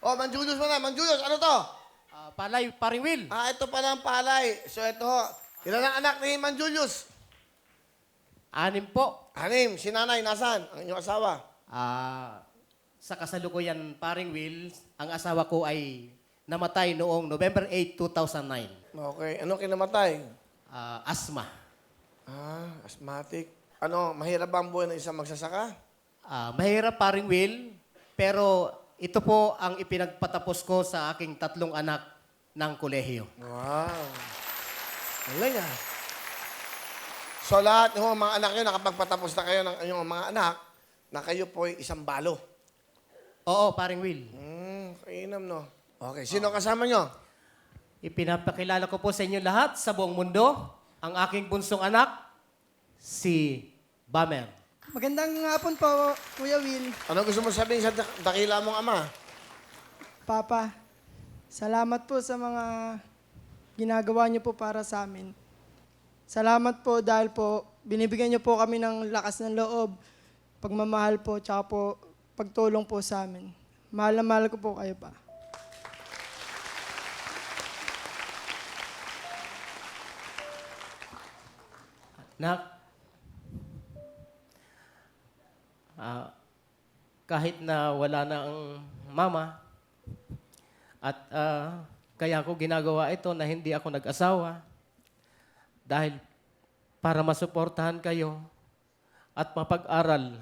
Oh, Mang Julius mo na. Mang Julius, ano to? Palay, paring Will. Ito pala ang palay. So, ito ho. Ilan ang anak ni Mang Julius? 6 po. 6. Si nanay, nasan? Ang inyong asawa. Sa kasalukuyan, paring Will, ang asawa ko ay namatay noong November 8, 2009. Okay. Ano kinamatay? Asthma. Asthmatic. Ano, mahirap ba ang buhay ng isang magsasaka? Mahirap paring Will, pero ito po ang ipinagpatapos ko sa aking 3 anak ng kolehiyo. Wow. Galing ah. So lahat ng mga anak nyo, nakapagpatapos na kayo ng inyong mga anak, na kayo po'y isang balo. Oo, paring Will. Kainam, no? Okay, sino kasama nyo? Ipinapakilala ko po sa inyo lahat sa buong mundo, ang aking bunsong anak, si Bamer. Magandang hapon po, Kuya Will. Ano gusto mo sabihin sa dakila mong ama? Papa, salamat po sa mga ginagawa niyo po para sa amin. Salamat po dahil po binibigyan niyo po kami ng lakas ng loob, pagmamahal po, tsaka po pagtulong po sa amin. Mahal na mahal ko po kayo pa. Nak, kahit na wala na ang mama, at kaya ko ginagawa ito na hindi ako nag-asawa dahil para masuportahan kayo at mapag-aral.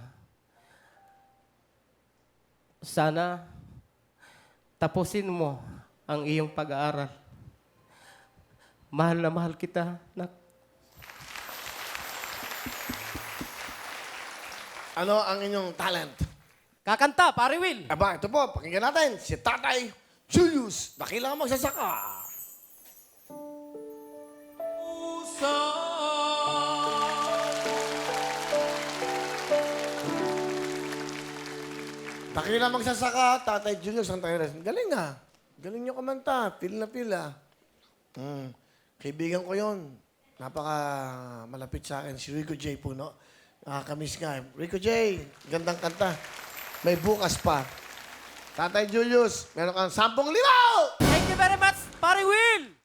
Sana tapusin mo ang iyong pag-aaral. Mahal na mahal kita, nak. Ano ang inyong talent? Kakanta, pare Will. Aba, ito po, pakinggan natin, si Tatay Julius, dakilang magsasaka. Dakilang magsasaka, Tatay Julius ang tayo. Galing ah. Galing nyo kumanta, pila na pila. Kaibigan ko yon. Napaka malapit sa akin, si Rico J. Puno. Nakakamiss nga. Rico J, gandang kanta. May bukas pa. Tatay Julius, meron kang 10,000! Thank you very much, pare Will.